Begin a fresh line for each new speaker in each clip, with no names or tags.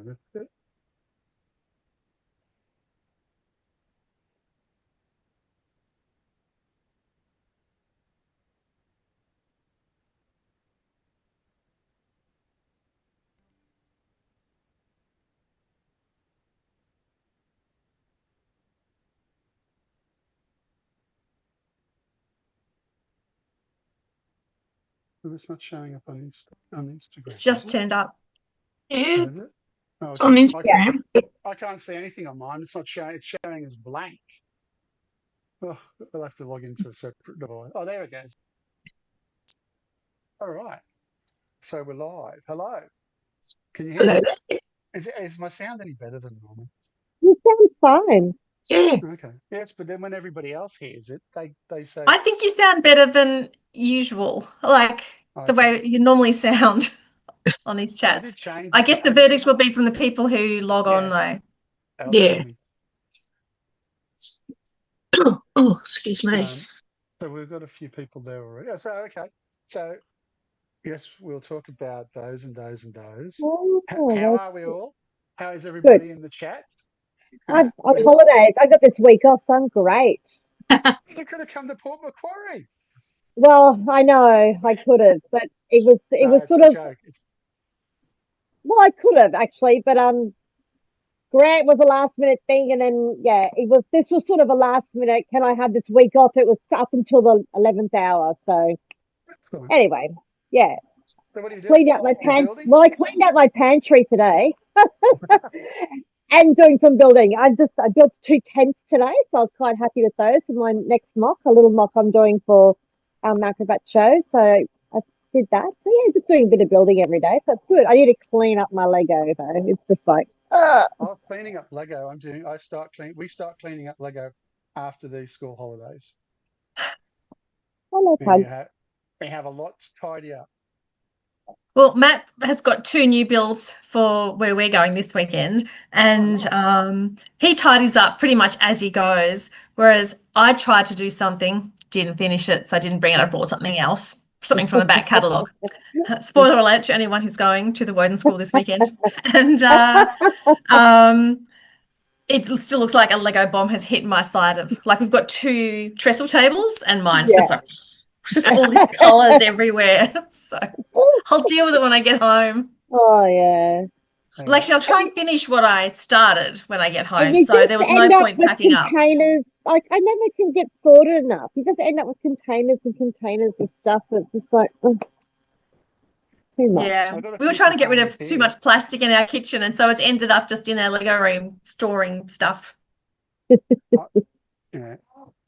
That's it. Well, it's not showing up on Instagram,
It's
is
just
it?
turned up.
Yeah,
Is it? Oh,
it's on Instagram.
I can't see anything on mine. It's not showing. It's showing as blank. Oh, I'll have to log into a separate device. Oh, there it goes. All right. So we're live. Hello. Can you hear
Hello.
me? Is my sound any better than normal?
It sounds fine.
Yeah.
Okay. Yes, but then when everybody else hears it, they say.
I think you sound better than usual, like the way you normally sound on these
I did
chats.
change.
I guess the verdict will be from the people who log on, though.
They'll
Yeah.
tell me.
Oh, excuse me.
So we've got a few people there already. So okay. So yes, we'll talk about those and those and those.
Oh,
How are we all? How is
good.
everybody in the chat?
I'm on holidays. I got this week off, so I'm great.
You could have come to Port Macquarie.
Well, I know I could have, but it was
It's
sort
a
of,
joke.
well, I could have actually, but Grant was a last minute thing, and then yeah, this was sort of a last minute. Can I have this week off? It was up until the 11th hour. So
Cool.
anyway, yeah,
So what are you doing?
cleaned out my
You building?
Well, I cleaned out my pantry today. And doing some building. I built 2 tents today, so I was quite happy with those. For my next mock, a little mock I'm doing for our Macrobat show. So I did that. So yeah, just doing a bit of building every day. So it's good. I need to clean up my Lego though. It's just like,
Oh, cleaning up Lego. We start cleaning up Lego after these school holidays.
I love
We have a lot to tidy up.
Well, Matt has got 2 new builds for where we're going this weekend, and he tidies up pretty much as he goes, whereas I tried to do something, didn't finish it, so I didn't bring it. I brought something else, something from the back catalogue. Spoiler alert to anyone who's going to the Woden School this weekend. And it still looks like a Lego bomb has hit my side of, like, we've got 2 trestle tables and mine's just all these colours everywhere. So I'll deal with it when I get home.
Oh yeah.
Well, actually, I'll try and finish what I started when I get home.
You
So there was no point packing up.
Containers. Like I never can get sorted enough. You just end up with containers and containers of stuff. It's just like too much.
Yeah, we were trying to get rid of too much plastic in our kitchen, and so it's ended up just in our Lego room storing stuff.
I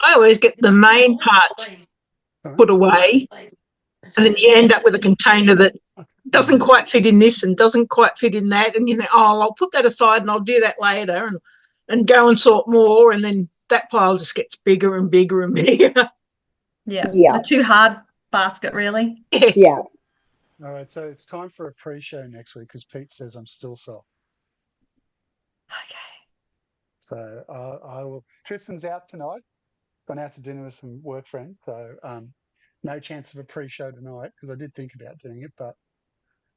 always get the main parts put away, and then you end up with a container that doesn't quite fit in this and doesn't quite fit in that, and you think, oh, I'll put that aside and I'll do that later, and go and sort more, and then that pile just gets bigger and bigger and bigger.
Yeah. The too hard basket, really.
Yeah.
All right, so it's time for a pre-show next week because Pete says I'm still soft.
Okay.
So I will. Tristan's out tonight. Gone out to dinner with some work friends, so no chance of a pre-show tonight because I did think about doing it, but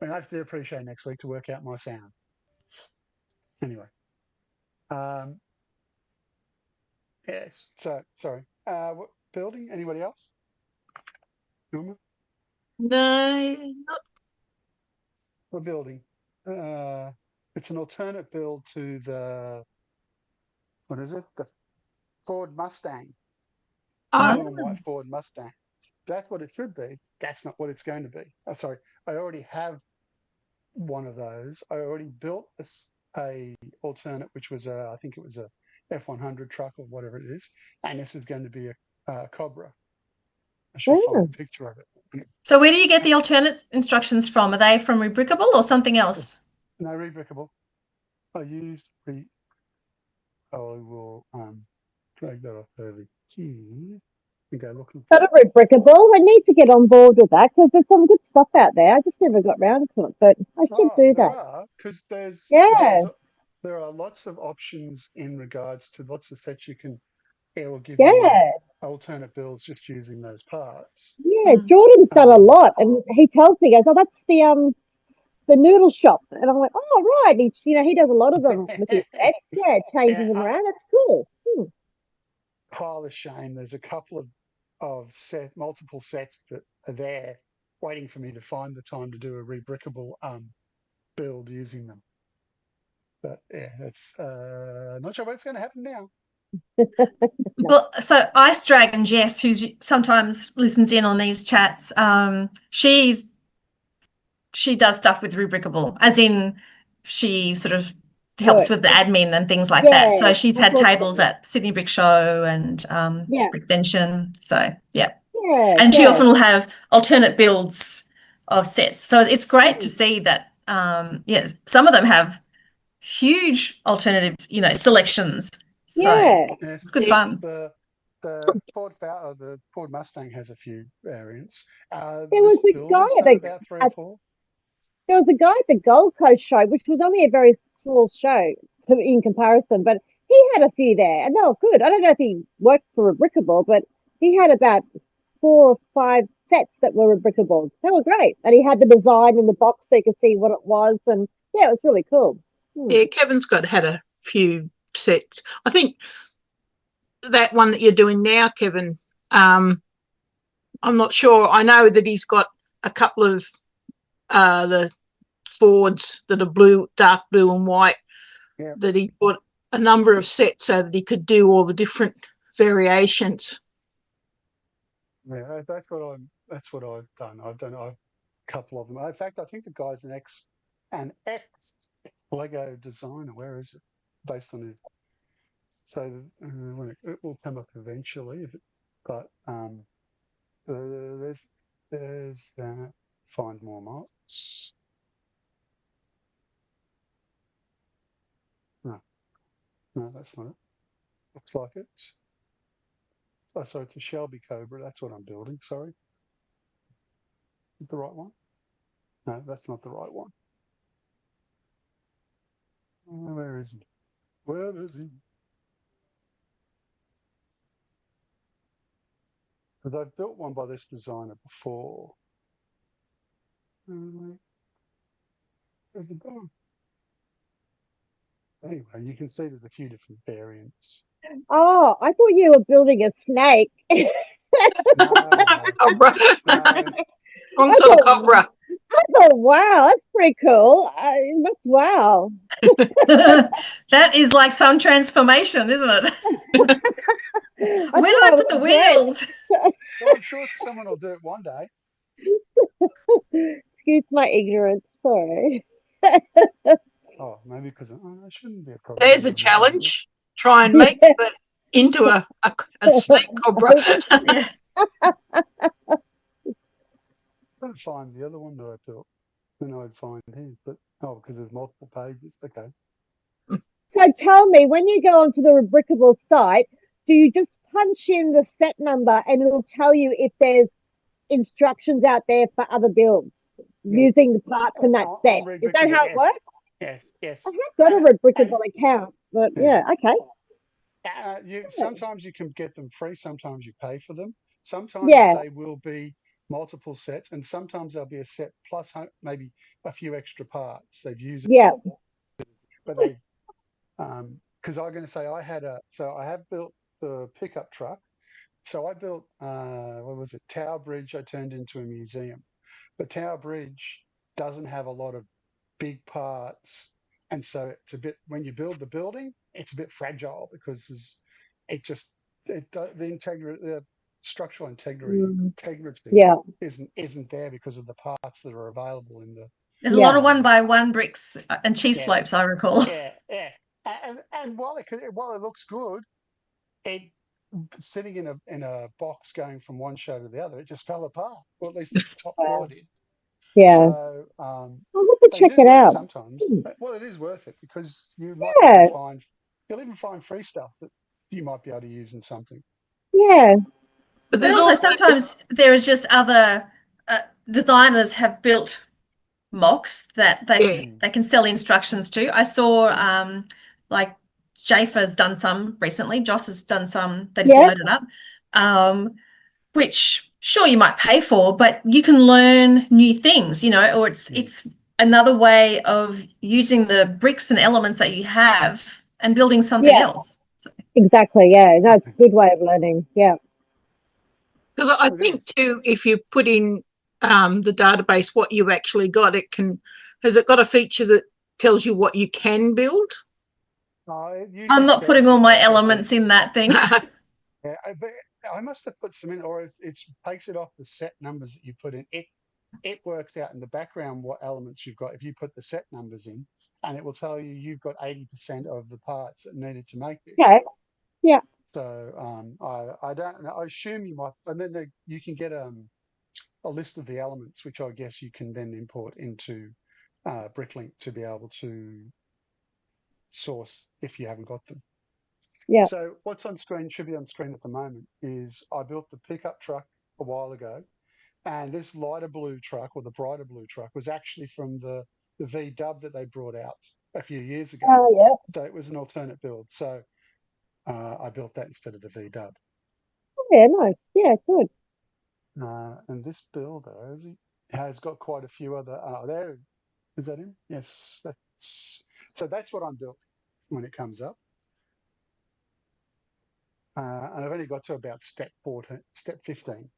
I have to do a pre-show next week to work out my sound. Anyway, yes. So sorry. What building? Anybody else? Norma?
No.
What building? It's an alternate build to the, what is it? The Ford Mustang. Blue and white Ford Mustang. That's what it should be. That's not what it's going to be. Oh, sorry. I already have one of those. I already built a alternate, which was I think it was a F100 truck or whatever it is. And this is going to be a Cobra. I should find a picture of it.
So where do you get the alternate instructions from? Are they from Rebrickable or something else?
No, Rebrickable. I will drag that off over here and go looking.
Sort of Rebrickable. I need to get on board with that because there's some good stuff out there. I just never got round to it, but I should do that.
Because there are lots of options in regards to lots of sets you can. It will give you alternate builds just using those parts.
Yeah, Jordan's done a lot, and he tells me, he goes, "Oh, that's the the noodle shop. And I'm like, oh, right. He does a lot of them with his sets. Yeah, changing them around. That's cool.
Pile of shame. There's a couple of multiple sets that are there waiting for me to find the time to do a rebrickable build using them. But yeah, that's not sure what's going to happen now.
Well, so Ice Dragon Jess, who sometimes listens in on these chats, she does stuff with Rubricable, as in she sort of helps with the admin and things like that. So she's had tables at Sydney Brick Show and Brickvention. So yeah, and she often will have alternate builds of sets. So it's great to see that. Some of them have huge alternative, selections. So it's good fun.
The Ford Mustang has a few variants.
There was a guy
about 3 or 4.
There was a guy at the Gold Coast show, which was only a very small show in comparison, but he had a few there, and they were good. I don't know if he worked for Rebrickable, but he had about 4 or 5 sets that were Rebrickable. They were great, and he had the design in the box so you could see what it was, and yeah, it was really cool.
Yeah, Kevin's had a few sets. I think that one that you're doing now, Kevin, I'm not sure. I know that he's got a couple of the Fords that are blue, dark blue and white, that he bought a number of sets so that he could do all the different variations.
Yeah, that's what I've done. I've done a couple of them. In fact, I think the guy's an ex Lego designer. Where is it? Based on it. So it will come up eventually. But there's that. Find more mods. No, that's not it. Looks like it. Oh, sorry, it's a Shelby Cobra. That's what I'm building. Sorry. Is the right one? No, that's not the right one. Where is he? Where is he? Because I've built one by this designer before. Where's it gone? Anyway, you can see there's a few different variants.
Oh, I thought you were building a snake.
No.
Wrong sort of cobra.
I thought, wow, that's pretty cool. Wow.
That is like some transformation, isn't it? Where did I put the wheels?
Well, I'm sure someone will do it one day.
Excuse my ignorance. Sorry.
Oh, maybe because it shouldn't be a problem.
There's a challenge. Try and make it into a snake cobra.
Yeah.
I'd find the other one that I built. Then I'd find his, but because there's multiple pages. Okay.
So tell me, when you go onto the Rebrickable site, do you just punch in the set number and it'll tell you if there's instructions out there for other builds using the parts in that set? Is that how it works?
Yes.
I have got a Rebrickable account, but okay.
Sometimes you can get them free, sometimes you pay for them. Sometimes they will be multiple sets, and sometimes there'll be a set plus maybe a few extra parts. They've used but they because I'm going to say I have built the pickup truck. So I built Tower Bridge. I turned into a museum, but Tower Bridge doesn't have a lot of big parts, and so it's a bit, when you build the building, it's a bit fragile because the structural integrity isn't there because of the parts that are available in the.
There's a lot of 1x1 bricks and cheese slopes, I recall.
Yeah. And while it looks good, it sitting in a box going from one show to the other, it just fell apart, or at least the top floor did. Yeah. So
I'll have to check it out
sometimes. Well, it is worth it because you might you'll even find free stuff that you might be able to use in something.
Yeah.
But also sometimes there is just other designers have built mocks that they can sell instructions to. I saw like Jafer's done some recently. Joss has done some that he's loaded up, which sure you might pay for, but you can learn new things, or it's another way of using the bricks and elements that you have and building something else.
Exactly. Yeah, that's a good way of learning. Yeah.
Because I think too, if you put in the database what you've actually got, has it got a feature that tells you what you can build?
I'm not putting all my elements in that thing.
Yeah, but I must have put some in, or it takes it off the set numbers that you put in. It works out in the background what elements you've got if you put the set numbers in, and it will tell you you've got 80% of the parts that needed to make this.
Okay. Yeah.
So I don't know. I assume you might, and then you can get a list of the elements, which I guess you can then import into Bricklink to be able to source if you haven't got them.
Yeah.
So what's on screen, should be on screen at the moment, is I built the pickup truck a while ago, and this lighter blue truck, or the brighter blue truck, was actually from the V-dub that they brought out a few years ago.
Oh, yeah.
So it was an alternate build. So I built that instead of the V-dub.
Oh, yeah, nice. Yeah, good.
And this builder has got quite a few other. There, is that him? Yes, that's what I'm building when it comes up. And I've only got to about step 15.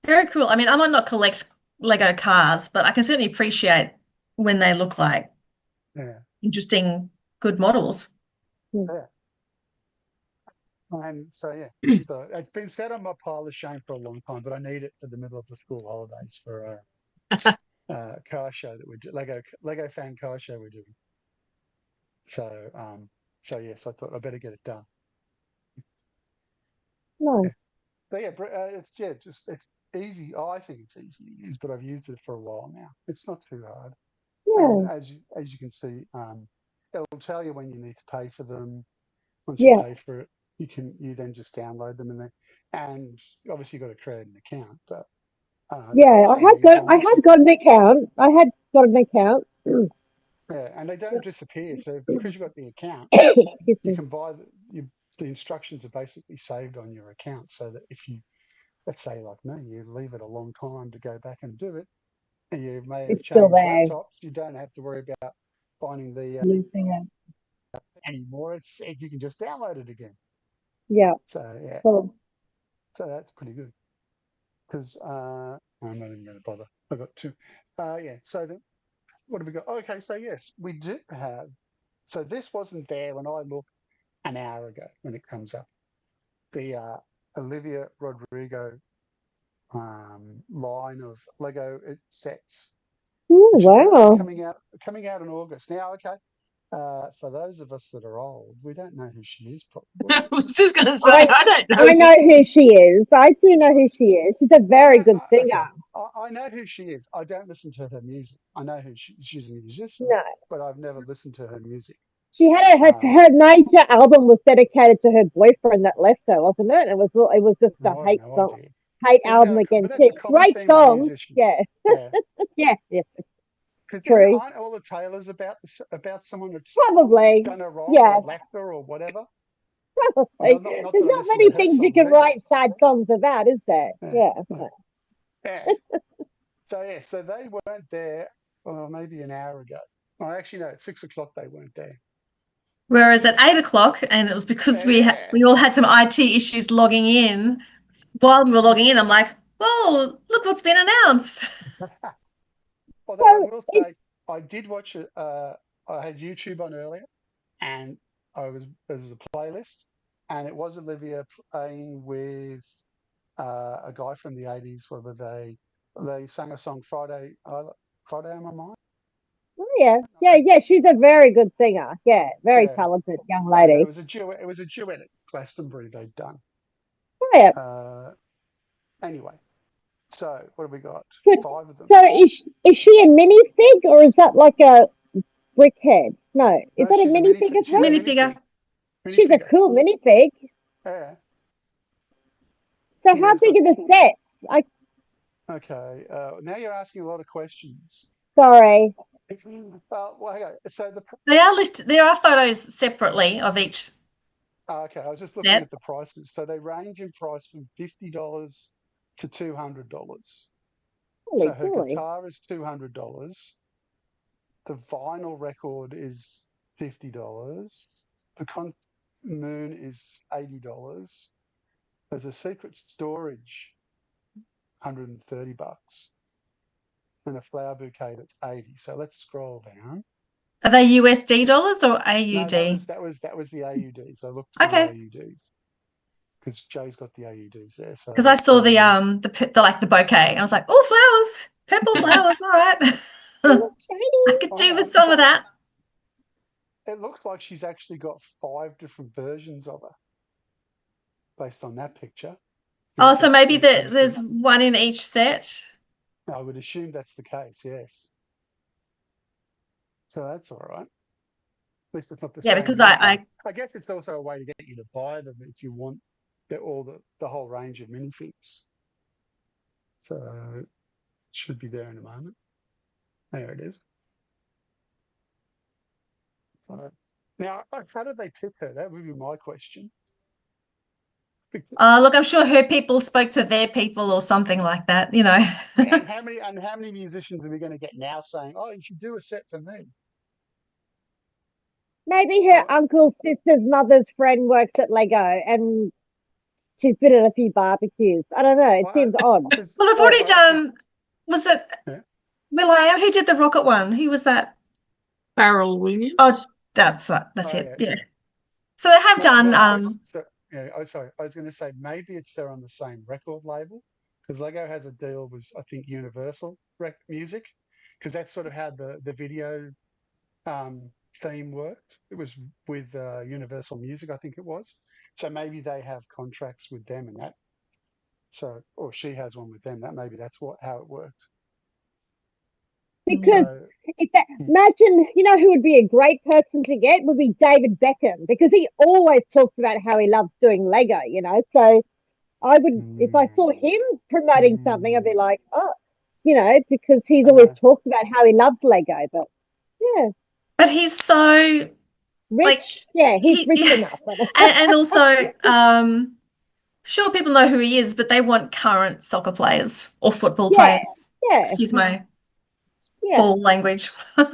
Very cool. I mean, I might not collect Lego cars, but I can certainly appreciate when they look like interesting, good models.
Yeah. And so, so it's been set on my pile of shame for a long time, but I need it for the middle of the school holidays for a car show that we do, Lego fan car show we're doing. So yes, I thought I better get it done.
No.
Yeah. But it's easy. I think it's easy to use, but I've used it for a while now. It's not too hard.
Yeah.
And as you can see, it'll tell you when you need to pay for them. Once you pay for it, you then just download them, and obviously you've got to create an account. But
I have got an account. I had got an account.
Yeah, and they don't disappear. So because you've got the account, you can buy the instructions are basically saved on your account, so that if you, let's say like me, you leave it a long time to go back and do it, and you may have changed laptops, you don't have to worry about finding the anymore. You can just download it again.
Yeah.
So yeah.
Cool.
So that's pretty good. Because I'm not even going to bother. I've got two. So what have we got? Okay, so yes, we do have. So this wasn't there when I looked an hour ago when it comes up. The Olivia Rodrigo line of Lego sets.
Ooh, wow.
Coming out in August. Now, okay. For those of us that are old, we don't know who she is, probably.
I was just going to say, I don't know.
I know who she is. I do know who she is. She's a very good singer.
Okay. I know who she is. I don't listen to her music. I know who she's a musician, but I've never listened to her music.
She had her major album was dedicated to her boyfriend that left her, wasn't it? It was just a hate song, hate album again. Great song. Yeah. Yeah.
True. Aren't all the Taylors about someone that's
probably
done her wrong or left her or whatever?
Probably. There's not many things you can write sad songs about, is there? Yeah.
So they weren't there. Well, maybe an hour ago. Well, actually, no. At 6 o'clock they weren't there.
Whereas at 8 o'clock, and it was because we all had some IT issues logging in. While we were logging in, I'm like, "Oh, look what's been announced."
Although I will say, I did watch it. I had YouTube on earlier, and there was a playlist, and it was Olivia playing with a guy from the 80s. Where they sang a song Friday on My Mind.
Oh, yeah. She's a very good singer. Yeah, very talented young lady.
It was a duet at Glastonbury they'd done.
Oh, yeah.
Anyway, so what have we got? 5 of them.
So is she a minifig, or is that like a brickhead? No, is that a minifig?
Minifigure.
She's a cool minifig.
Yeah.
So how big are the sets?
Okay. Now you're asking a lot of questions.
Sorry.
Okay. So
they are listed. There are photos separately of each.
Okay, I was just looking at the prices. So they range in price from $50 to $200. So her guitar is $200. The vinyl record is $50. The moon is $80. There's a secret storage, $130, and a flower bouquet that's 80. So let's scroll down.
Are they USD dollars or AUD?
No, that was the AUD. So look for the
Okay.
AUDs because Jay's got the AUDs there. So
Because I saw the bouquet. I was like, oh, flowers, purple flowers. All right. I could do with some of that.
It looks like she's actually got 5 different versions of her based on that picture.
Oh, so maybe there's one in each set.
I would assume that's the case, yes. So that's all right. At least it's not the same.
Yeah, because I
guess it's also a way to get you to buy them if you want the whole range of minifigs. So it should be there in a moment. There it is. Now, how did they pick her? That would be my question.
look, I'm sure her people spoke to their people or something like that, you know.
and how many musicians are we going to get now saying, "Oh, you should do a set for me"?
Maybe her uncle's sister's mother's friend works at Lego and she's been at a few barbecues. I don't know. It seems odd.
Well, they've already done. Was it Will.i.am who did the rocket one? Who was that?
Pharrell Williams.
Oh, that's it. Yeah. So they have done.
Sorry. I was going to say maybe they're on the same record label because Lego has a deal with I think Universal Music because that's sort of how the video theme worked. It was with Universal Music, I think it was. So maybe they have contracts with them and that. So, or she has one with them. That's how it worked.
Because imagine, who would be a great person to get would be David Beckham because he always talks about how he loves doing Lego. So I would, if I saw him promoting something, I'd be like, oh, because he's always talked about how he loves Lego. But yeah.
But he's so
rich. He's rich enough.
and also, sure, people know who he is, but they want current soccer players or football players.
Yeah.
Excuse my ball language. They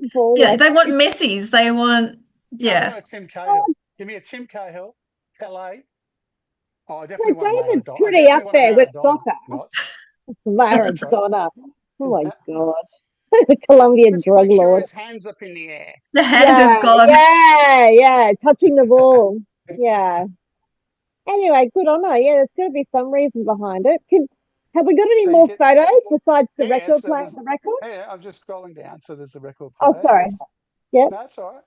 want Messi's. They want
No, Tim Cahill. Give me a Tim Cahill, Pele. Oh, I definitely want
David's pretty up there with soccer. Maradona. Oh my God. The Colombian drug lord.
His hands up in the air.
The hand of God.
Yeah, touching the ball. Yeah. Anyway, good on her. Yeah, there's got to be some reason behind it. Have we got any more photos besides the record player? The record?
Yeah, I'm just scrolling down. So there's the record player.
Oh, sorry. Yeah.
That's all right.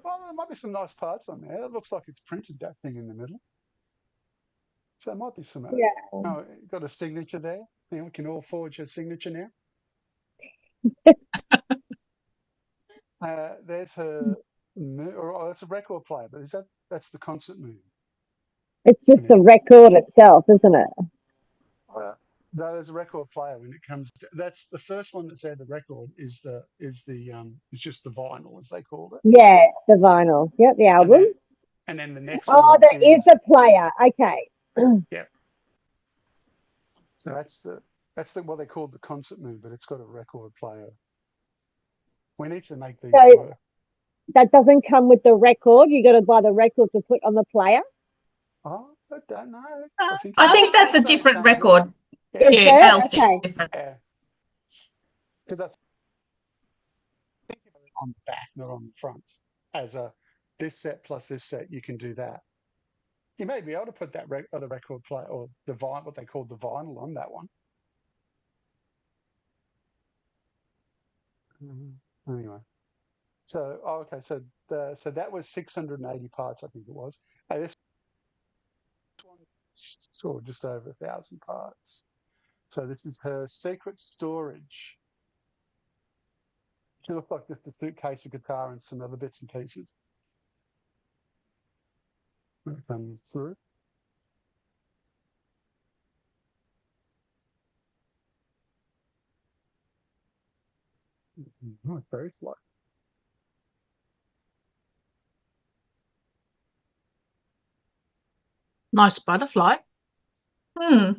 Well, there might be some nice parts on there. It looks like it's printed that thing in the middle. So there might be some. Oh, got a signature there. We can all forge a signature now. There's her. It's a record player, but that's the concert moon.
It's just the record itself, isn't it?
No, there's a record player when it comes. That's the first one that's there. The record is just the vinyl, as they called it.
Yeah, the vinyl. Yep, the album.
And then the next one.
Oh, there is a player. Okay.
Yeah. So that's what they called the concert moon, but it's got a record player. We need to make these work.
That doesn't come with the record. You got to buy the record to put on the player.
Oh, I don't know.
I think that's a different record.
Yeah. Okay.
Yeah. Because I think on the back, not on the front, as this set plus this set, you can do that. You may be able to put that other record player or the vinyl, what they called the vinyl, on that one. Anyway, so okay, so that was 680 parts, I think it was. This one's just over 1,000 parts. So this is her secret storage. She looks like just a suitcase, a guitar, and some other bits and pieces. Comes through. Oh, it's very slow.
Nice butterfly.
Yeah.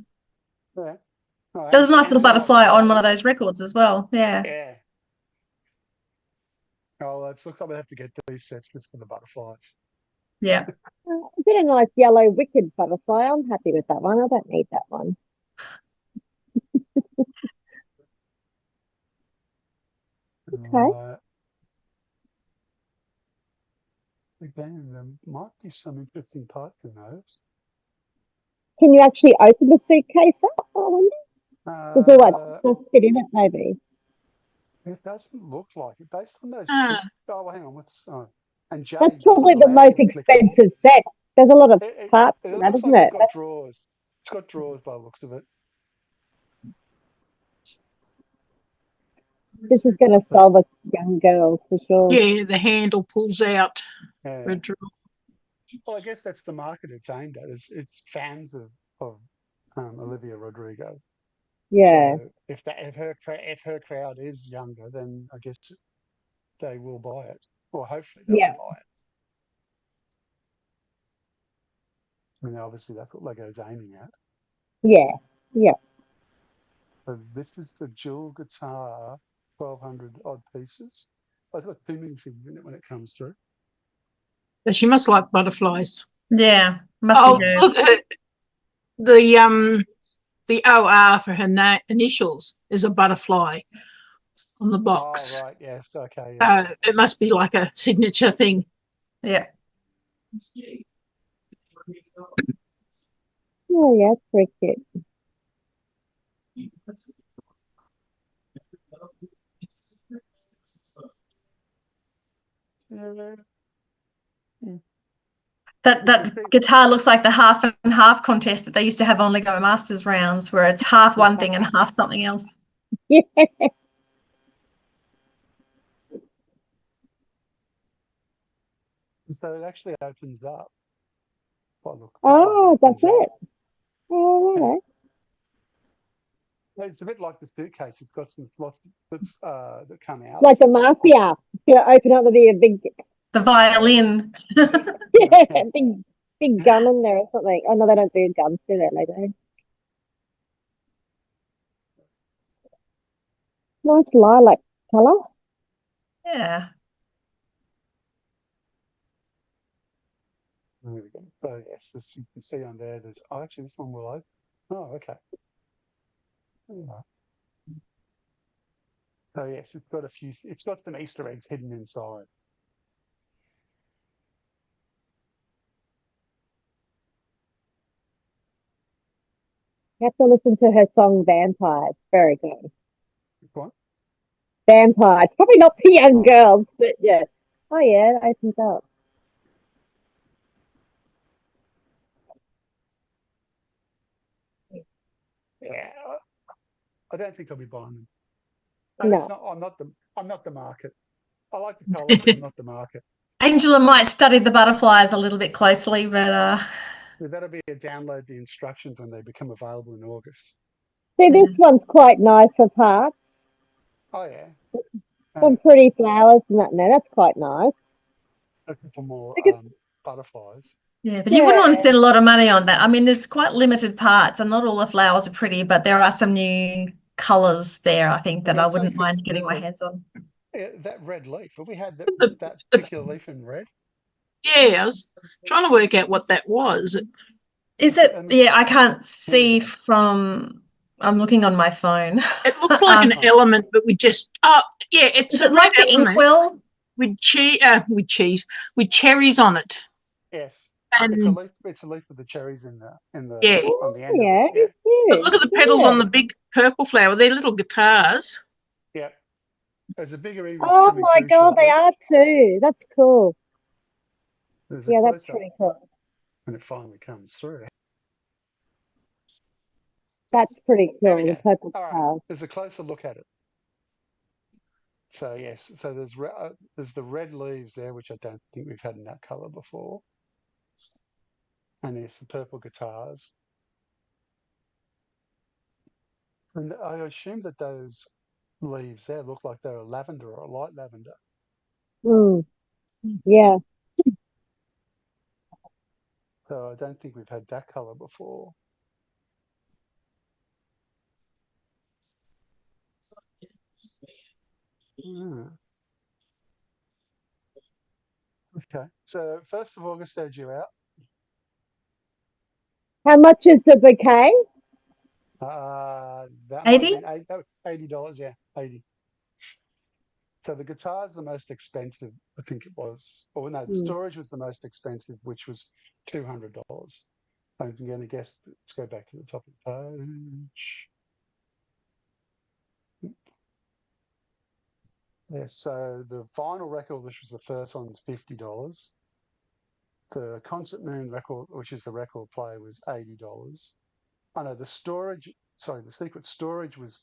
Oh,
There's a nice little
Angela
butterfly on one of
Jade.
those records as well. Yeah.
Yeah. Oh, let's look. I'm gonna have to get these sets just for the butterflies.
Yeah.
A bit of nice yellow wicked butterfly. I'm happy with that one. I don't need that one. Okay.
Again, there might be some interesting parts in those.
Can you actually open the suitcase up? I wonder. Does all that stuff fit in it, maybe?
It doesn't look like it, based on those. Oh, hang on. What's and Jade
That's
doesn't
probably the
allow you
most
to click on it.
expensive set. There's a lot of parts in
It
that,
looks
isn't
like it's
it?
got drawers. It's got drawers by the looks of it.
This is going to solve us young girls for sure.
Yeah, the handle pulls out.
Yeah. Well, I guess that's the market it's aimed at. It's fans of Olivia Rodrigo.
Yeah.
So if her crowd is younger, then I guess they will buy it, or hopefully they will buy it. I mean, obviously that's what Lego's aiming at.
Yeah. Yeah.
So this is the Jill guitar, 1,200 odd pieces. I've got too many things in it when it comes through.
She must like butterflies.
Yeah. Must be her.
Look at the OR for her initials is a butterfly on the box.
Oh, right. Yes. Okay. Yes.
It must be like a signature thing.
Yeah.
Oh, yeah. It's pretty cute.
That guitar looks like the half and half contest that they used to have on Lego Masters rounds, where it's half one thing and half something else.
Yeah.
So it actually opens up.
Oh, that's it. Oh, right.
It's a bit like the suitcase. It's got some slots that come out.
Like the mafia. You know, open up with
the violin.
Yeah, big gun in there or something. Oh no, they don't do guns, do they? Lego. Nice lilac colour.
Yeah.
There we go. So yes, this you can see on there. There's actually this one will open. Oh, okay. Yeah. So yes, it's got a few. It's got some Easter eggs hidden inside.
You have to listen to her song Vampire. It's very good.
What?
Vampire. It's probably not for young girls, but yeah. Oh yeah, it opens up.
Yeah, I don't think I'll be buying them. And
No.
it's not. I'm not the market. I like the colour, but I'm not the market.
Angela might study the butterflies a little bit closely, but
That'll be a download the instructions when they become available in August.
See, this one's quite nice of hearts.
Oh yeah.
Some pretty flowers and that. No, that's quite nice.
Looking for more butterflies.
yeah, but you wouldn't want to spend a lot of money on that. I mean, there's quite limited parts, and not all the flowers are pretty, but there are some new colours there, I think, that I wouldn't mind getting my hands on.
Yeah, that red leaf. Have we had that particular leaf in red?
Yeah, I was trying to work out what that was.
Is it? Yeah, I can't see from. I'm looking on my phone.
It looks like an element, but we just. Oh, yeah, it's
a like the inkwell
with cheese with cherries on it.
Yes,
and
it's a leaf. It's a leaf with the cherries on the end.
Yeah, it's cute.
But look at the petals on the big purple flower. They're little guitars.
Yeah, there's a bigger image.
Oh
coming
my
through
god,
shortly.
they are too. That's cool.
There's
yeah, that's pretty cool.
And it finally comes through.
That's pretty cool. The purple
right. There's a closer look at it. So yes, so there's the red leaves there, which I don't think we've had in that colour before, and there's the purple guitars. And I assume that those leaves there look like they're a lavender or a light lavender.
Yeah.
So I don't think we've had that colour before. Okay, so 1st of August they're due out.
How much is the bouquet?
That might
80?
have been $80, yeah, 80. So the guitar's the most expensive, I think it was. Or no, the storage was the most expensive, which was $200. I'm going to guess. Let's go back to the top of the page. Yeah, so the vinyl record, which was the first one, was $50. The Concert Moon record, which is the record player, was $80. Oh no, the secret storage was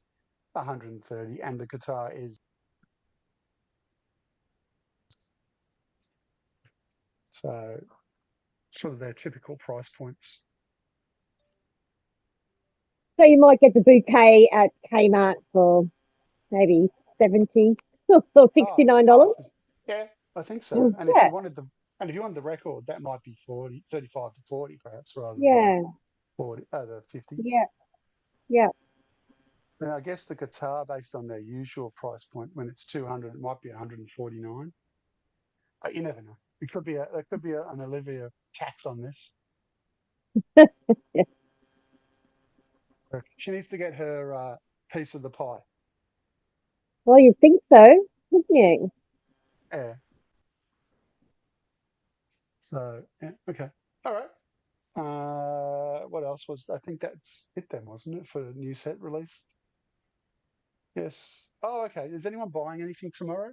$130, and the guitar is so sort of their typical price points.
So you might get the bouquet at Kmart for maybe $70 or $69.
Yeah, I think so. And if
Yeah.
you wanted the record, that might be 35 to 40 perhaps, rather than
Yeah.
40 the 50.
Yeah. Yeah.
And I guess the guitar, based on their usual price point, when it's 200, it might be 149. But you never know. There could be an Olivia tax on this.
Yeah.
She needs to get her piece of the pie.
Well, you'd think so, wouldn't you?
Yeah. So yeah, okay, all right. What else was? I think that's it then, wasn't it, for a new set released? Yes. Oh, okay. Is anyone buying anything tomorrow?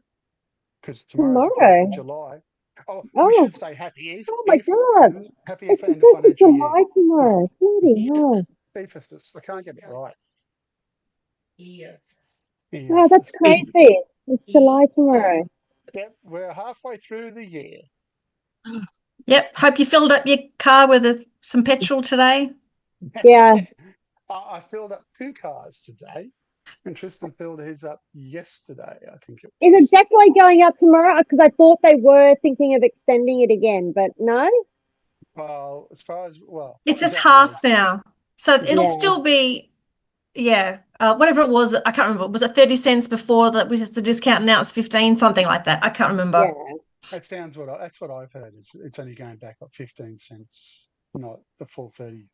Because tomorrow's the 1st of
Tomorrow.
July. Oh, we
Oh,
should say happy
oh my God.
happy
It's the
end of
1st of
financial year.
July tomorrow. Bloody hell.
Ephesus. I can't get it right.
Wow, that's crazy. It's July tomorrow.
Yep, we're halfway through the year.
Yep. Hope you filled up your car with some petrol today.
Yeah.
I filled up 2 cars today, and Tristan filled his up yesterday, I think it
Is
was.
it definitely going up tomorrow? Because I thought they were thinking of extending it again, but no?
Well, as far as,
It's just
God knows.
half now. So it'll
Yeah.
still be, whatever it was, I can't remember. Was it 30 cents before that was the discount, now it's 15, something like that. I can't remember.
Yeah.
That's what I've heard. It's only going back up 15 cents, not the full 30%,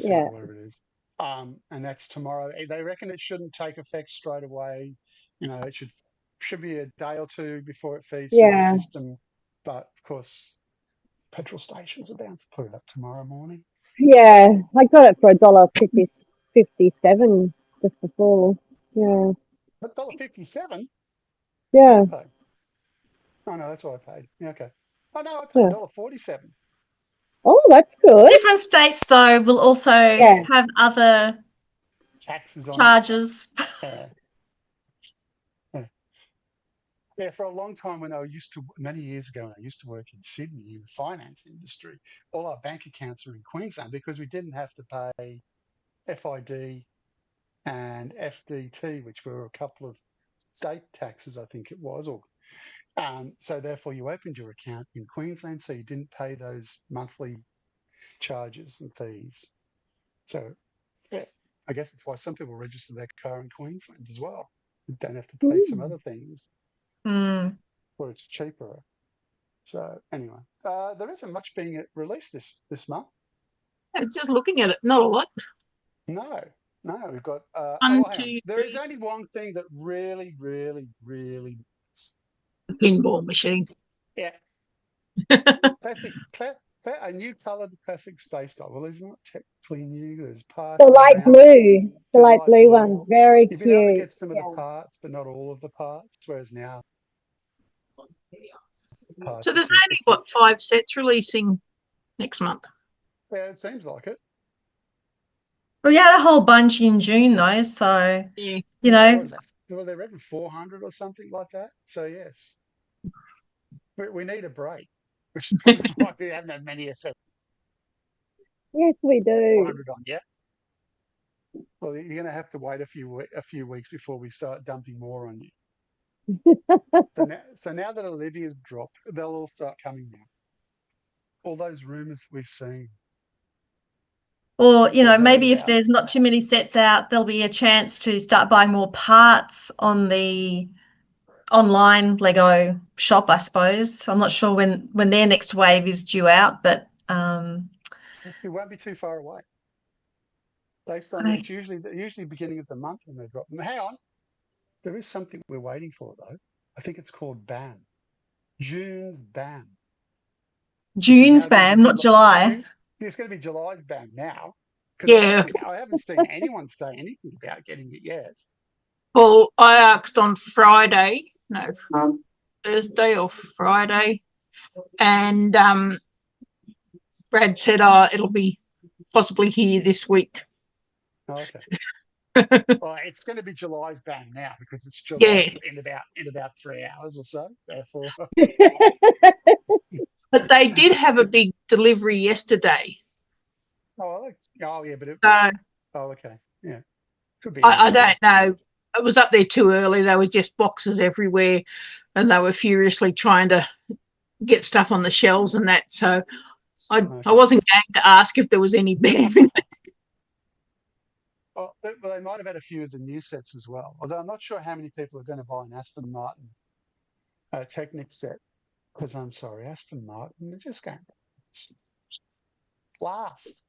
Yeah.
or whatever it is. And that's tomorrow. They reckon it shouldn't take effect straight away. It should be a day or two before it feeds through the
Yeah.
system. But of course, petrol stations are bound to put it up tomorrow morning.
Yeah. I got it for $1.57 just before. Yeah.
But $1.57?
Yeah.
I paid. Oh no, that's what I paid. Yeah, okay. Oh no, I paid
Yeah.
$1.47.
Oh, that's good.
Different states, though, will also
Yeah.
have other
Taxes on
charges.
it. Yeah, for a long time many years ago, when I used to work in Sydney in the finance industry, all our bank accounts were in Queensland because we didn't have to pay FID and FDT, which were a couple of state taxes, I think it was. So therefore you opened your account in Queensland, so you didn't pay those monthly charges and fees. So yeah, I guess that's why some people register their car in Queensland as well. You don't have to pay some other things where it's cheaper. So anyway, there isn't much being released this month.
Just looking at it, not a lot.
No, we've got. There is only one thing that really, really, really.
The pinball machine.
Yeah. A new coloured classic space bar. Well, it's not technically new. There's parts.
The light blue. The light blue one. Very
You've
cute.
been able to get some of the parts, but not all of the parts. Whereas now.
So there's only 5 sets releasing next month.
Yeah, it seems like it.
Well, you had a whole bunch in June, though, so
Yeah.
Well, they reckon 400 or something like that. So yes, we need a break, which is probably why we haven't had many a set.
Yes, we do.
400 on, yeah. Well, you're going to have to wait a few weeks before we start dumping more on you. So now that Olivia's dropped, they'll all start coming now. All those rumours we've seen.
Or, maybe if there's not too many sets out, there'll be a chance to start buying more parts on the online Lego shop, I suppose. I'm not sure when their next wave is due out, but
it won't be too far away. Based on it's usually beginning of the month when they drop them. Hang on, there is something we're waiting for though. I think it's called BAM, June's BAM.
June's BAM, not July.
It's going to be July's BAM now.
Yeah.
I haven't seen anyone say anything about getting it yet.
Well, I asked on Thursday or Friday, and Brad said, it'll be possibly here this week.
Oh, okay. Well, it's going to be July's BAM now because it's July in about 3 hours or so. Therefore,
but they did have a big delivery yesterday.
Oh yeah, but okay, yeah. Could be.
I don't know. It was up there too early. There were just boxes everywhere, and they were furiously trying to get stuff on the shelves and that. So I wasn't going to ask if there was any BAM in it.
Well, they might have had a few of the new sets as well. Although I'm not sure how many people are going to buy an Aston Martin Technic set. Because I'm sorry, Aston Martin, they're just going blast.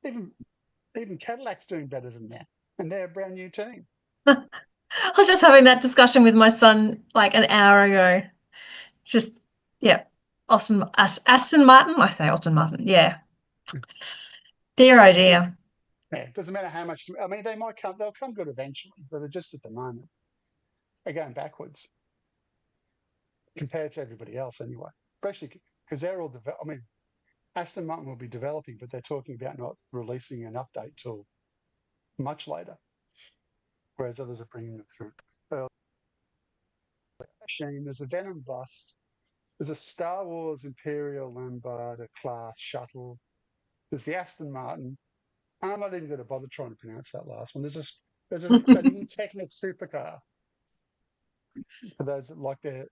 Even Cadillac's doing better than that, and they're a brand new team.
I was just having that discussion with my son like an hour ago. Just Aston Martin. I say Aston Martin. Yeah. Dear oh dear.
Yeah, it doesn't matter how much. I mean, they'll come good eventually, but they're just at the moment they're going backwards compared to everybody else anyway. Especially because they're all Aston Martin will be developing, but they're talking about not releasing an update till much later, whereas others are bringing them through early. There's a Venom bust. There's a Star Wars Imperial Lambda class shuttle. There's the Aston Martin. And I'm not even going to bother trying to pronounce that last one. There's a new Technic supercar. For those that like their,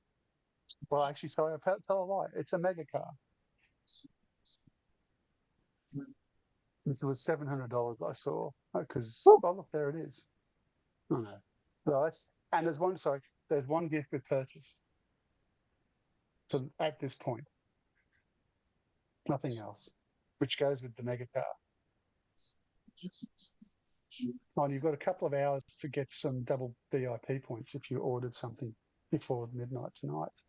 well, actually, sorry, I tell a lie. It's a mega car. It was $700 I saw because look, there it is. Oh no, well, and there's one gift with purchase. So at this point, nothing else, which goes with the mega car. And you've got a couple of hours to get some double VIP points if you ordered something before midnight tonight.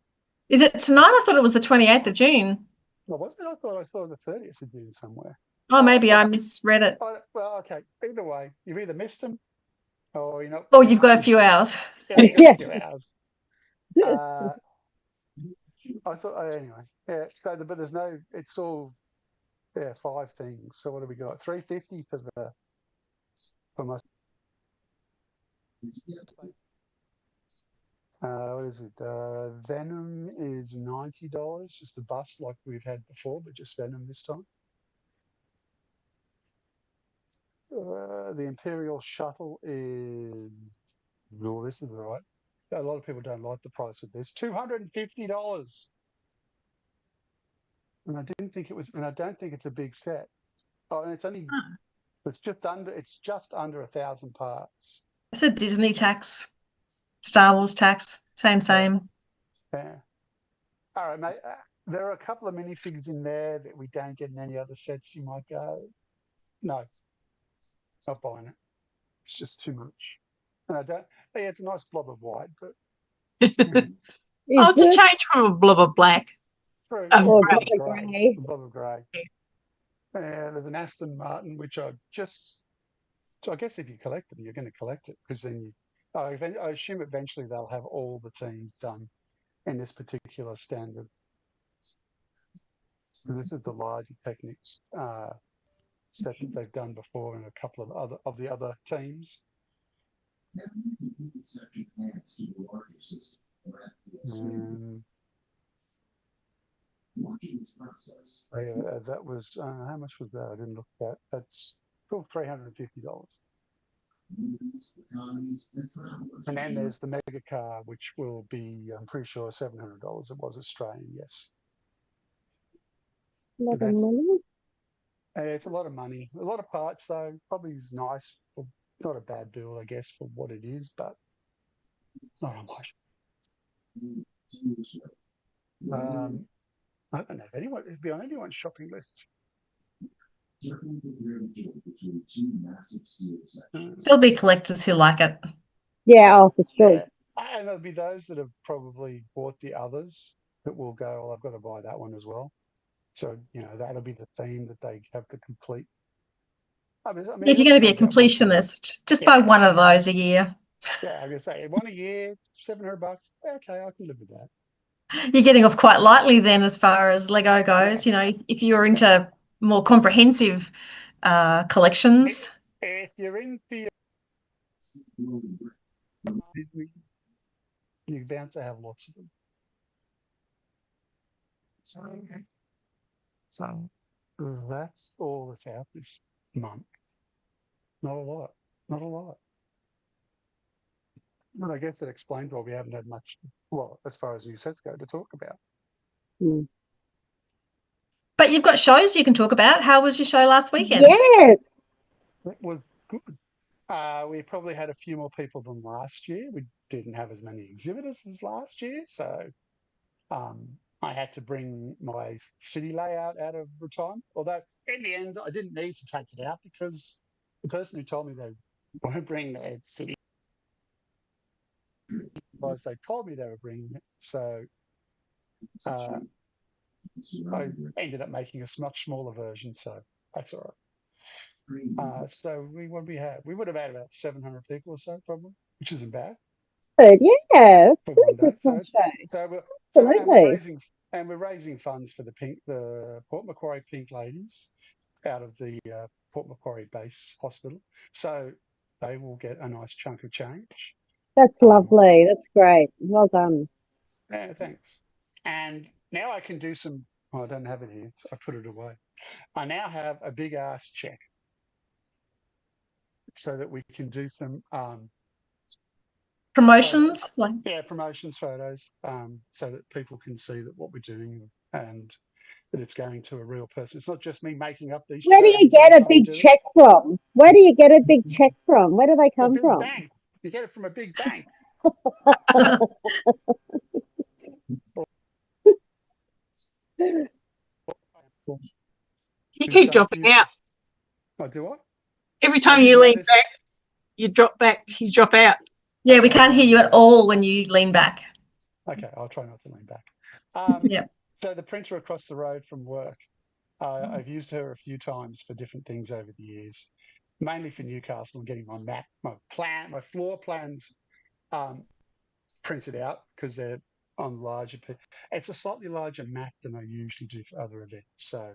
Is it tonight? I thought it was the 28th of June.
Well, wasn't it? I thought I saw the 30th of June somewhere.
Oh, maybe I misread it.
Well, okay. Either way, you've either missed them or
you've got a few hours.
Yeah, you've got a few hours. I thought, anyway. Yeah, so, but there's no, it's all, 5 things. So what have we got? $350 for my. What is it? Venom is $90, just the bust like we've had before, but just Venom this time. The Imperial Shuttle is, this is right. A lot of people don't like the price of this. $250. And I didn't think it was, and I don't think it's a big set. Oh, and it's only, it's just under 1,000 parts.
It's a Disney tax, Star Wars tax, same.
Yeah. All right, mate. There are a couple of minifigs in there that we don't get in any other sets. You might go, no, not buying it. It's just too much. And I don't. Yeah, it's a nice blob of white, but.
It's a change from a blob of black.
True.
Grey.
Blob of grey. Yeah, there's an Aston Martin, which I guess if you collect them, you're going to collect it because then I assume eventually they'll have all the teams done in this particular standard. So this is the larger Technics set that they've done before in a couple of the other teams. That was how much was that? I didn't look at that. That's still $350. And then there's the mega car, which will be, I'm pretty sure, $700. It was Australian, yes.
A lot of money.
It's a lot of money. A lot of parts, though. Probably is nice. Not a bad build, I guess, for what it is, but Not on my. I don't know if anyone it'd be on anyone's shopping list.
There'll be collectors who like it.
Yeah, oh, for sure.
Yeah, and there'll be those that have probably bought the others that will go, well, I've got to buy that one as well. So, that'll be the theme that they have to complete. I mean,
If you're
it
going to be a
comes out once a year.
completionist, just buy one of those a year.
Yeah, I'm going to say one a year, $700. Okay, I can live with that.
You're getting off quite lightly then as far as Lego goes. If you're into more comprehensive collections.
If you're into Disney, you're bound to have lots of them. So that's all that's out this month. Not a lot. Not a lot. But I guess that explains why we haven't had much, well, as far as new sets go, to talk about.
Mm.
But you've got shows you can talk about. How was your show last weekend?
Yes.
It was good. We probably had a few more people than last year. We didn't have as many exhibitors as last year, so I had to bring my city layout out of retirement. Although in the end, I didn't need to take it out because the person who told me they won't bring their city, they told me they were bringing it. So I ended up making a much smaller version. So that's all right. So what we had? We would have had about 700 people or so, probably, which isn't bad.
Good, yeah.
For one day.
Absolutely.
We're raising funds for the Port Macquarie Pink Ladies out of the Port Macquarie Base Hospital. So they will get a nice chunk of change.
That's lovely. That's great. Well done.
Yeah, thanks. And now I can do some. I don't have it here, so I put it away. I now have a big ass check, so that we can do some
promotions,
promotions photos, so that people can see that what we're doing and that it's going to a real person. It's not just me making up these.
Where do you get a big check from? Where do you get a big check from? Where do they come from?
Bank. You get it from a big bank.
You keep dropping out.
I do what?
Every time you lean back, you drop out.
Yeah, we can't hear you at all when you lean back.
Okay, I'll try not to lean back.
Yep.
So the printer across the road from work, I've used her a few times for different things over the years, mainly for Newcastle and getting my floor plans printed out because they're on larger. It's a slightly larger map than I usually do for other events. So,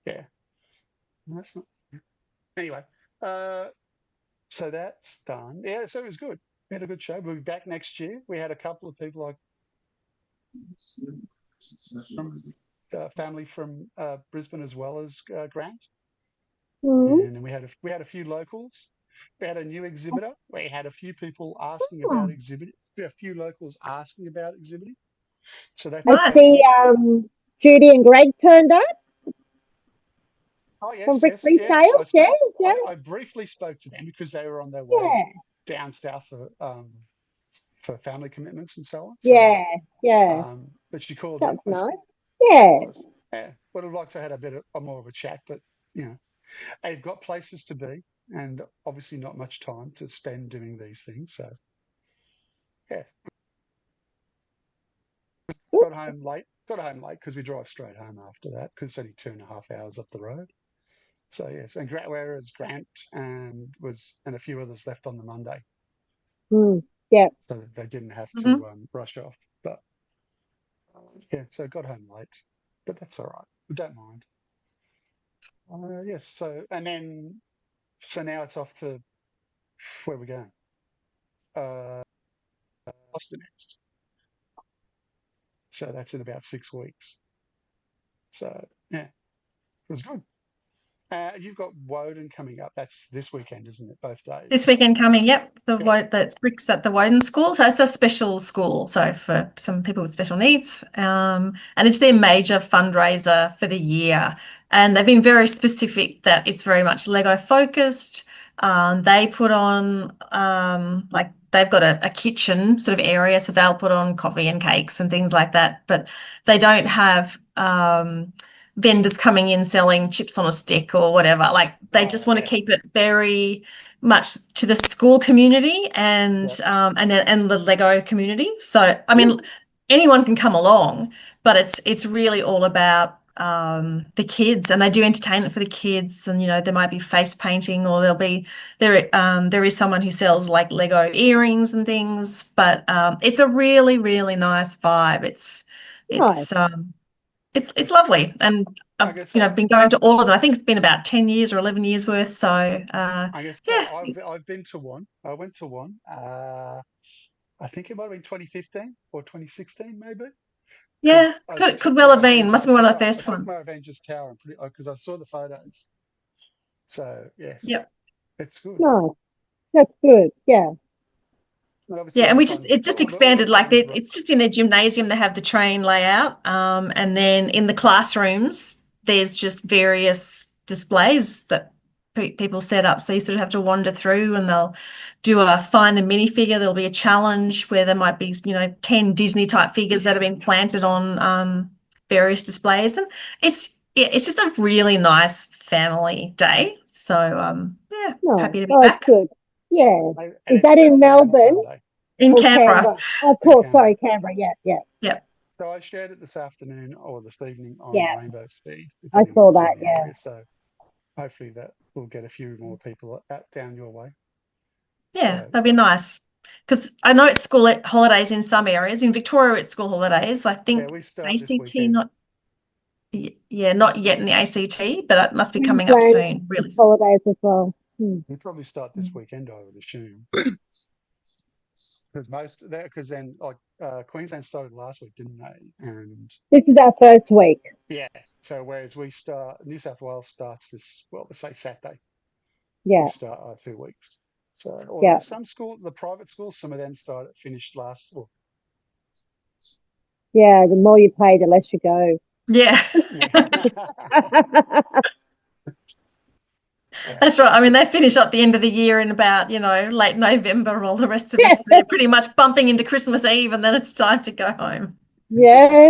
yeah, that's not. Anyway, so that's done. Yeah, so it was good. We had a good show. We'll be back next year. We had a couple of people like family from Brisbane as well as Grant, and we had a few locals. We had a new exhibitor. We had a few people asking about exhibiting. We had a few locals asking about exhibiting. So that's
I see. Judy and Greg turned up.
Oh yes,
from Brick
yes. I briefly spoke to them because they were on their way down south for family commitments and so on. So,
yeah.
But she called
That's
in.
nice. Yeah.
Would have liked to have had more of a chat, but they've got places to be and obviously not much time to spend doing these things. So, yeah. Got home late because we drive straight home after that because it's only 2.5 hours up the road. So yes, and whereas Grant and a few others left on the Monday.
Yeah.
So that they didn't have to rush off. But so got home late, but that's all right. We don't mind. Yes. So now it's off to where we're going. Boston next. So that's in about 6 weeks. So yeah, it was good. You've got Woden coming up. That's this weekend, isn't it? Both days.
This weekend coming, yep. That's Bricks at the Woden School. So it's a special school. So for some people with special needs. And it's their major fundraiser for the year. And they've been very specific that it's very much Lego focused. They put on like they've got a kitchen sort of area, so they'll put on coffee and cakes and things like that. But they don't have vendors coming in selling chips on a stick or whatever. Like they just want to keep it very much to the school community and the Lego community. So I mean, anyone can come along, but it's really all about the kids, and they do entertainment for the kids. And there might be face painting, or there is someone who sells like Lego earrings and things. But it's a really, really nice vibe.
Nice.
It's lovely, and I've been going to all of them. I think it's been about 10 years or 11 years worth. So
I guess
yeah.
I've been to one. I went to one. I think it might have been 2015 or 2016, maybe.
Yeah, could well have been. Must be one of the first
I took
ones.
my Avengers Tower because I saw the photos. So yes,
Yep.
it's good.
No, that's good. Yeah.
Yeah, and it just expanded. Like it's just in their gymnasium. They have the train layout, and then in the classrooms, there's just various displays that people set up. So you sort of have to wander through, and they'll do a find the minifigure. There'll be a challenge where there might be 10 Disney type figures that have been planted on various displays, and it's just a really nice family day. So yeah, happy to be back.
Good. Yeah.
And
is that in Melbourne?
In Canberra.
Of course, sorry, Canberra. Yeah.
Yep.
So I shared it this afternoon or this evening on Rainbow's feed.
I saw that. Yeah.
Area, so hopefully that will get a few more people down your way.
Yeah, that'd be nice. Because I know it's school holidays in some areas. In Victoria, it's school holidays. I think
we start
ACT
this weekend.
not yet in the Act, but it must be coming up soon. Really,
holidays as well.
We probably start this weekend, I would assume. Because then Queensland started last week, didn't they? And
this is our first week.
Yeah. So whereas New South Wales starts let's say Saturday.
Yeah.
We start our 2 weeks. So some the private schools, some of them finished last.
Yeah, the more you pay, the less you go.
Yeah. That's right. I mean, they finish up the end of the year in about, late November. All the rest of us, they're pretty much bumping into Christmas Eve, and then it's time to go home.
Yeah.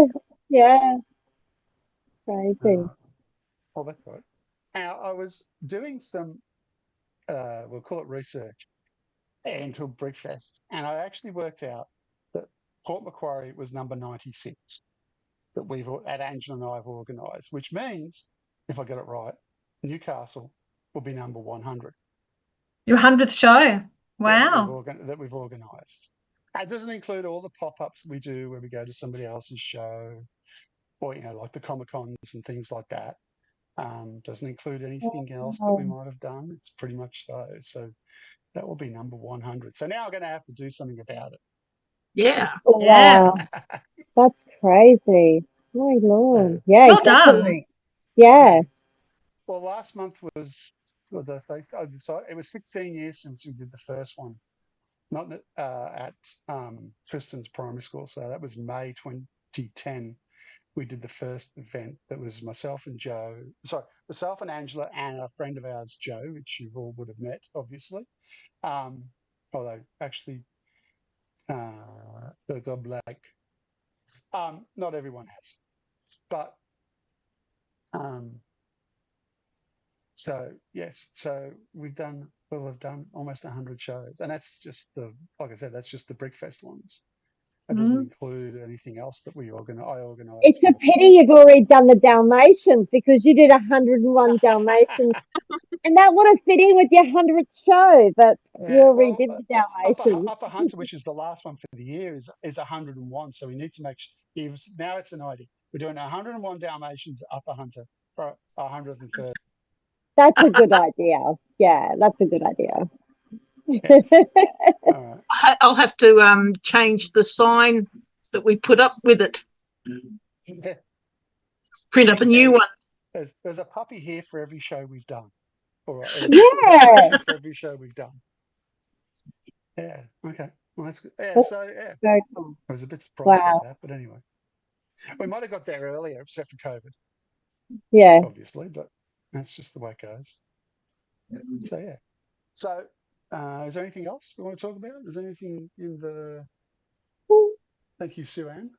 Crazy.
Oh, that's right. Now, I was doing some, we'll call it research, into Brickfest, and I actually worked out that Port Macquarie was number 96 that Angela and I have organised, which means, if I get it right, Newcastle will be number 100.
Your 100th show. Wow.
That we've organised. It doesn't include all the pop-ups we do where we go to somebody else's show, or like the Comic-Cons and things like that. Doesn't include anything else that we might have done. It's pretty much those. So that will be number 100. So now I'm going to have to do something about it.
Yeah.
Wow. That's crazy. My Lord. Yeah,
well definitely.
Done. Yeah.
Well, last month was, it was 16 years since we did the first one, not at Tristan's primary school. So that was May 2010. We did the first event. That was myself and Angela and a friend of ours, Joe, which you all would have met, obviously. Although actually, the black, not everyone has, but so yes, so we'll have done almost 100 shows, and that's just like I said, that's just the Brickfest ones. It doesn't include anything else that I organise.
It's a pity you've already done the Dalmatians, because you did 101 Dalmatians, and that would have fit in with your 100th show. But you already did the Dalmatians.
Upper Hunter, which is the last one for the year, is 101. So we need to make sure. Now it's an idea. We're doing 101 Dalmatians Upper Hunter for 130.
That's a good idea. Yeah, that's a good idea.
Yes. All right.
I'll have to change the sign that we put up with it.
Yeah.
Print up a new one.
There's a puppy here for every show we've done. For every show we've done. Yeah. Okay. Well, that's good. Yeah. So yeah.
Very cool.
I was a bit surprised by that, but anyway, we might have got there earlier, except for COVID.
Yeah.
Obviously, but that's just the way it goes. So yeah. So, is there anything else we want to talk about? Is there anything in the? Thank you, Sue Ann.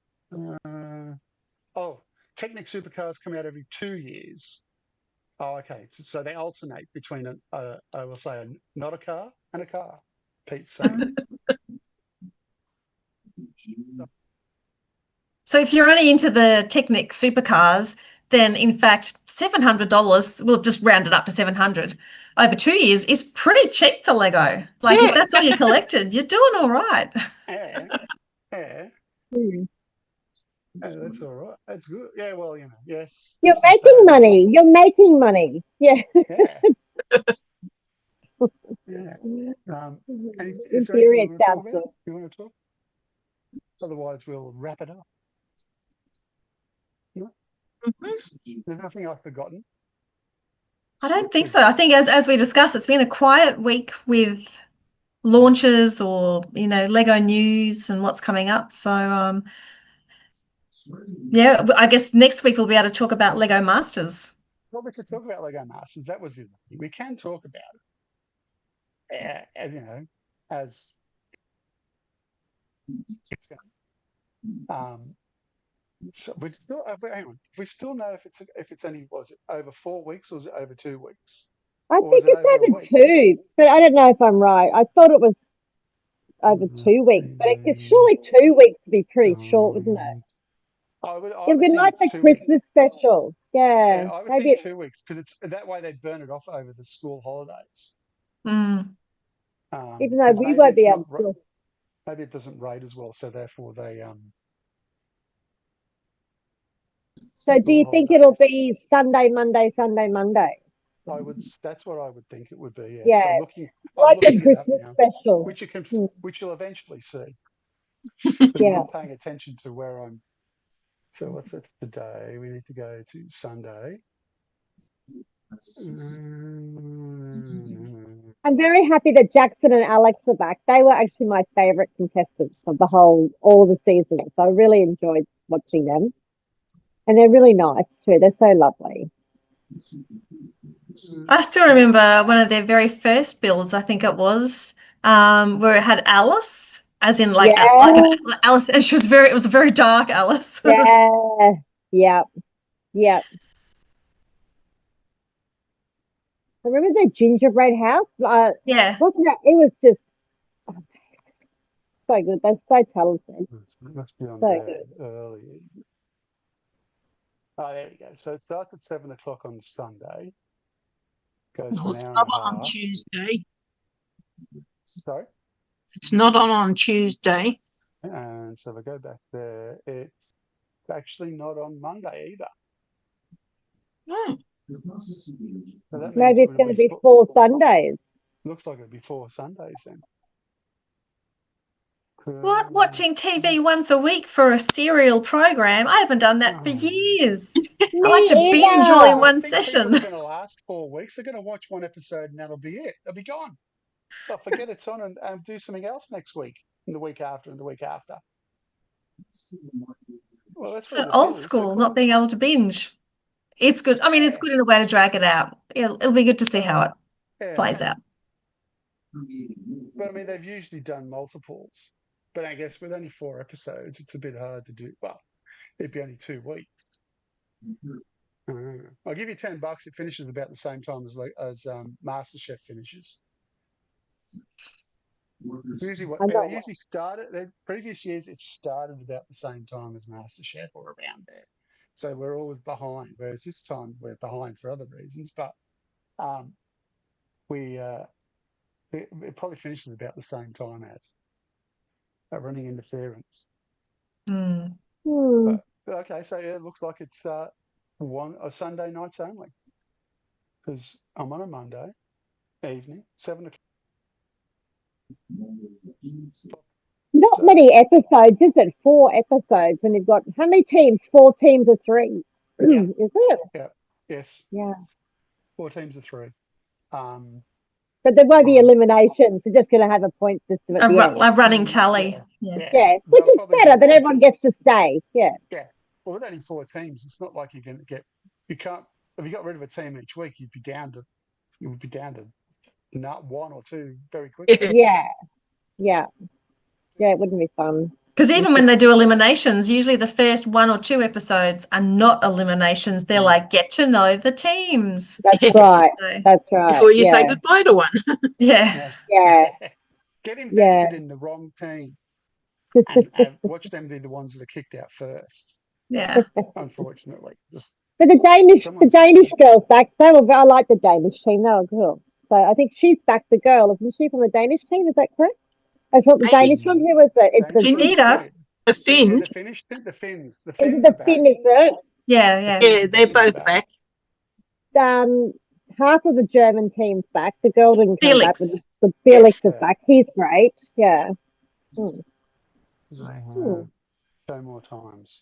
Technic supercars come out every 2 years. Oh, okay. So they alternate between I will say, not a car and a car. Pete's saying.
So if you're only into the Technic supercars, then in fact $700, we'll just round it up to 700 over 2 years is pretty cheap for Lego. Like if that's all you collected, you're doing all right.
Yeah, yeah. That's all right. That's good. Yeah, well, yes.
You're making money. You're making money. Yeah.
Yeah. Yeah. Is there anything you want to talk about? You want to talk? Otherwise, we'll wrap it up. No? There's nothing I've forgotten.
I don't think so. I think as we discussed, it's been a quiet week with launches or Lego news and what's coming up. So yeah, I guess next week we'll be able to talk about Lego Masters.
Well, we could talk about Lego Masters. That was it. We can talk about it. As it's going. So we still hang on. We still know if it's only over 4 weeks or is it over 2 weeks?
I think it's over 2, but I don't know if I'm right. I thought it was over 2 weeks, but it's surely 2 weeks to be pretty short, wouldn't it? It'd be like the Christmas special. Yeah,
I would think 2 weeks because it's that way they'd burn it off over the school holidays.
Even though we won't be able to.
Maybe it doesn't rate as well, so therefore they
So do you think it'll be Sunday, Monday, Sunday, Monday?
That's what I would think it would be.
Yeah.
So
like a Christmas special,
which you'll eventually see. Because I'm not paying attention to where I'm. So what's today? We need to go to Sunday.
I'm very happy that Jackson and Alex are back. They were actually my favourite contestants of all the seasons. So I really enjoyed watching them. And they're really nice too. They're so lovely.
I still remember one of their very first builds, I think it was, where it had Alice, as in like Alice, and it was a very dark Alice.
Yeah. I remember the gingerbread house.
Yeah.
Wasn't it? It was just so good. They're so talented.
Must be on there early. Oh, there we go. So it starts at 7 o'clock on Sunday. Goes for an hour and a half.
On Tuesday.
Sorry?
It's not on Tuesday.
And so if I go back there, it's actually not on Monday either.
No.
So maybe it's going to be 4 Sundays.
Looks like it'll be 4 Sundays then.
What? Watching TV once a week for a serial program? I haven't done that for years. I like to binge all in one session.
People are going to last 4 weeks. They're going to watch one episode and that'll be it. They'll be gone. They'll forget it's on and do something else next week, and the week after, and the week after. Well, that's
so old school, not being able to binge. It's good. I mean, it's good in a way to drag it out. It'll be good to see how it plays out.
But I mean, they've usually done multiples. But I guess with only 4 episodes, it's a bit hard to do. Well, it'd be only 2 weeks. I'll give you $10. It finishes about the same time as MasterChef finishes. Usually, the previous years, it started about the same time as MasterChef or around there. So we're always behind. Whereas this time we're behind for other reasons. But it probably finishes about the same time as running interference. But, okay, so it looks like it's Sunday nights only, because I'm on a Monday evening, 7 o'clock.
Not many episodes, is it? 4 episodes when you've got how many teams? 4 teams of 3, is it?
Yeah. Yes.
Yeah.
4 teams of 3.
But there won't be eliminations. They're just going to have a point system at the end.
A running tally.
Yeah. Which is better. Then everyone gets to stay. Yeah.
Yeah. Well, with only 4 teams, it's not like you're going to get. You can't. If you got rid of a team each week, you would be down to not one or two very quickly.
Yeah, it wouldn't be fun.
Because even when they do eliminations, usually the first 1 or 2 episodes are not eliminations. They're like, get to know the teams.
That's right.
So,
That's right.
Before you say goodbye to one.
yeah.
Yeah.
Get invested in the wrong team and watch them be the ones that are kicked out first.
Yeah.
Unfortunately, just.
But the Danish girls back. I like the Danish team. They were cool. So I think she's back. The girl, isn't she, from the Danish team? Is that correct? I thought the
Maybe.
Danish one. Who was it? It's
Danish
the
Peter.
The Finn.
the Finnish, the Finns. The
Is
Finns
it
are
the
back.
Finn? Is it?
Yeah,
The
yeah.
Finns
Yeah,
are
they're
definitely
both back.
Half of the German team's back. The girl didn't come back.
Felix.
But the Felix is
Yeah.
back. He's great. Yeah.
They have so more times.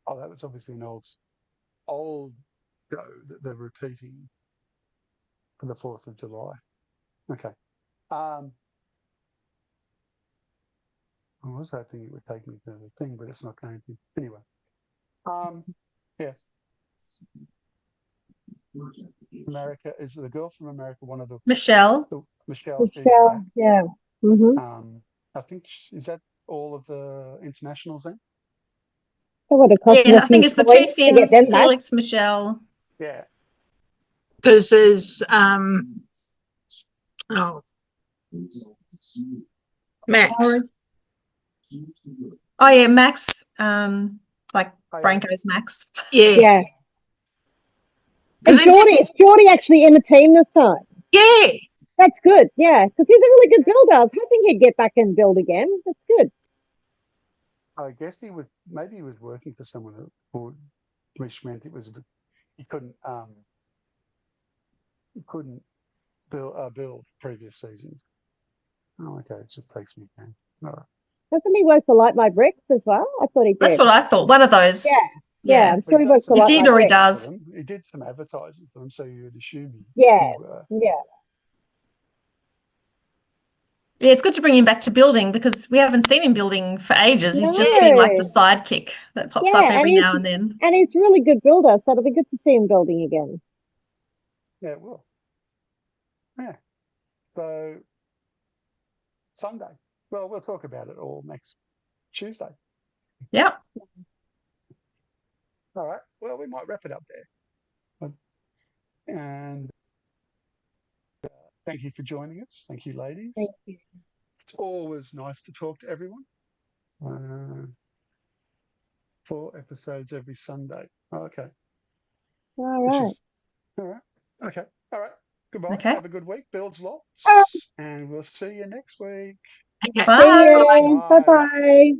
Oh, that was obviously an old show that they're repeating for the 4th of July. Okay. I was hoping it would take me to the thing, but it's not going to. Anyway. Yes. America is the girl from America. One of the
Michelle.
Michelle is back.
Yeah.
I think is that all of the internationals then?
So what it cost
Yeah, I think it's the 2 Finns,
them back.
Felix, Michelle.
Yeah.
Because there's Max.
Oh yeah, Max. Like Branko's Max.
Yeah. And Geordie actually in the team this time.
Yeah.
That's good. Yeah, because he's a really good builder. I was hoping he'd get back and build again. That's good.
I guess he was working for someone which meant it was a bit, he couldn't build previous seasons. Oh, okay. It just takes me down. All right.
Doesn't he work for Light My Bricks as well? I thought he did.
That's what I thought. One of those.
Yeah. I'm sure he works for Light My
Bricks. He
does.
He did some advertising for them, so you would assume
Yeah.
Yeah, it's good to bring him back to building because we haven't seen him building for ages. He's just been like the sidekick that pops up every now and then.
And he's a really good builder, so it'll be good to see him building again.
Yeah, it will. Yeah. So Sunday. Well, we'll talk about it all next Tuesday.
Yeah.
All right. Well, we might wrap it up there. And thank you for joining us. Thank you, ladies.
Thank you.
It's always nice to talk to everyone. 4 episodes every Sunday. Okay.
All right.
All right. Okay. All right. Goodbye.
Okay.
Have a good week. Builds lots. And we'll see you next week.
Okay.
Bye.
Bye-bye.